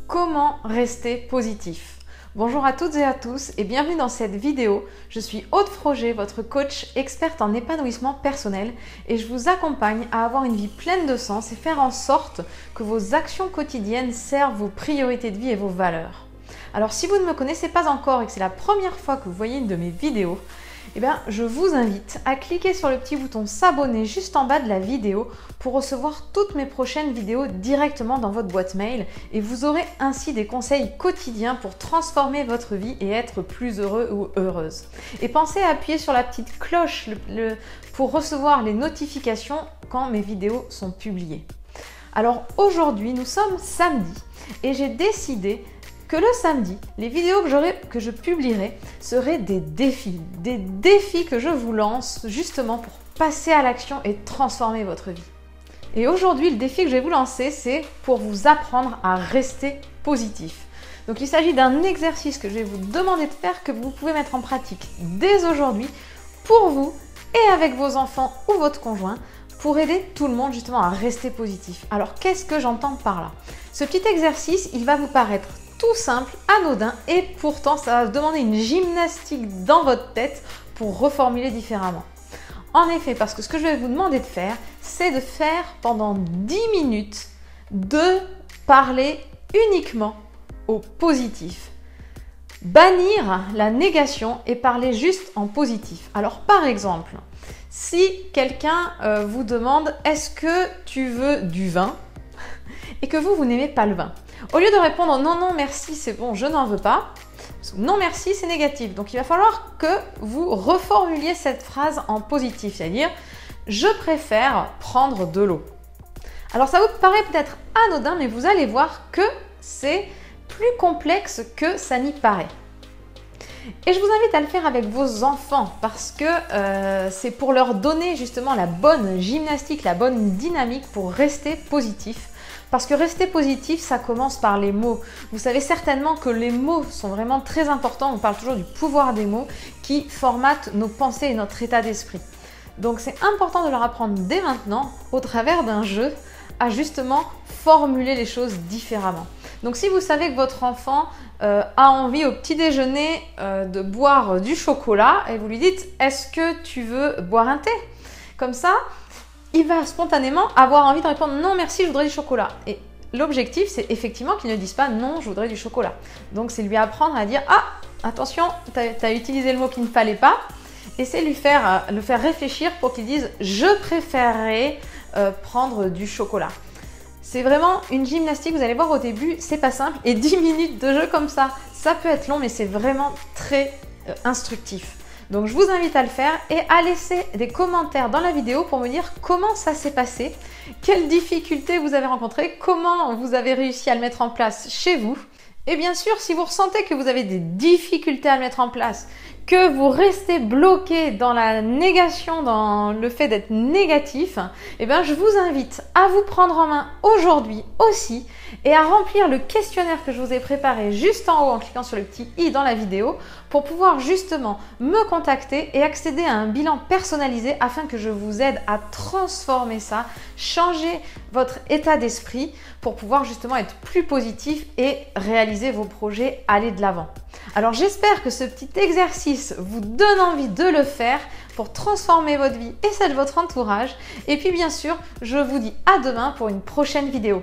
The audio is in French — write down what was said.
Comment rester positif? Bonjour à toutes et à tous et bienvenue dans cette vidéo. Je suis Aude Froger, votre coach experte en épanouissement personnel et je vous accompagne à avoir une vie pleine de sens et faire en sorte que vos actions quotidiennes servent vos priorités de vie et vos valeurs. Alors si vous ne me connaissez pas encore et que c'est la première fois que vous voyez une de mes vidéos, je vous invite à cliquer sur le petit bouton s'abonner juste en bas de la vidéo pour recevoir toutes mes prochaines vidéos directement dans votre boîte mail et vous aurez ainsi des conseils quotidiens pour transformer votre vie et être plus heureux ou heureuse. Et pensez à appuyer sur la petite cloche pour recevoir les notifications quand mes vidéos sont publiées. Alors aujourd'hui, nous sommes samedi et j'ai décidé que le samedi, les vidéos que je publierai seraient des défis que je vous lance justement pour passer à l'action et transformer votre vie. Et aujourd'hui, le défi que je vais vous lancer, c'est pour vous apprendre à rester positif. Donc il s'agit d'un exercice que je vais vous demander de faire, que vous pouvez mettre en pratique dès aujourd'hui pour vous et avec vos enfants ou votre conjoint, pour aider tout le monde justement à rester positif. Alors qu'est-ce que j'entends par là? Ce petit exercice, il va vous paraître tout simple, anodin et pourtant ça va vous demander une gymnastique dans votre tête pour reformuler différemment. En effet, parce que ce que je vais vous demander de faire, c'est de faire pendant 10 minutes de parler uniquement au positif. Bannir la négation et parler juste en positif. Alors par exemple, si quelqu'un vous demande « Est-ce que tu veux du vin ?» et que vous n'aimez pas le vin. Au lieu de répondre « Non, non, merci, c'est bon, je n'en veux pas », non, merci, c'est négatif. Donc, il va falloir que vous reformuliez cette phrase en positif, c'est-à-dire « Je préfère prendre de l'eau ». Alors, ça vous paraît peut-être anodin, mais vous allez voir que c'est plus complexe que ça n'y paraît. Et je vous invite à le faire avec vos enfants parce que c'est pour leur donner justement la bonne gymnastique, la bonne dynamique pour rester positif. Parce que rester positif, ça commence par les mots. Vous savez certainement que les mots sont vraiment très importants. On parle toujours du pouvoir des mots qui formatent nos pensées et notre état d'esprit. Donc c'est important de leur apprendre dès maintenant, au travers d'un jeu, à justement formuler les choses différemment. Donc si vous savez que votre enfant a envie au petit déjeuner de boire du chocolat et vous lui dites « Est-ce que tu veux boire un thé ?» Comme ça, il va spontanément avoir envie de répondre « Non, merci, je voudrais du chocolat ». Et l'objectif, c'est effectivement qu'il ne dise pas « Non, je voudrais du chocolat ». Donc, c'est lui apprendre à dire « Ah, attention, tu as utilisé le mot qu'il ne fallait pas ». Et c'est le faire réfléchir pour qu'il dise « Je préférerais prendre du chocolat ». C'est vraiment une gymnastique, vous allez voir au début, c'est pas simple. Et 10 minutes de jeu comme ça peut être long, mais c'est vraiment très instructif. Donc je vous invite à le faire et à laisser des commentaires dans la vidéo pour me dire comment ça s'est passé, quelles difficultés vous avez rencontrées, comment vous avez réussi à le mettre en place chez vous. Et bien sûr, si vous ressentez que vous avez des difficultés à le mettre en place, que vous restez bloqué dans la négation, dans le fait d'être négatif, je vous invite à vous prendre en main aujourd'hui aussi et à remplir le questionnaire que je vous ai préparé juste en haut en cliquant sur le petit i dans la vidéo pour pouvoir justement me contacter et accéder à un bilan personnalisé afin que je vous aide à transformer ça, changer votre état d'esprit pour pouvoir justement être plus positif et réaliser vos projets, aller de l'avant. Alors j'espère que ce petit exercice vous donne envie de le faire pour transformer votre vie et celle de votre entourage. Et puis bien sûr, je vous dis à demain pour une prochaine vidéo.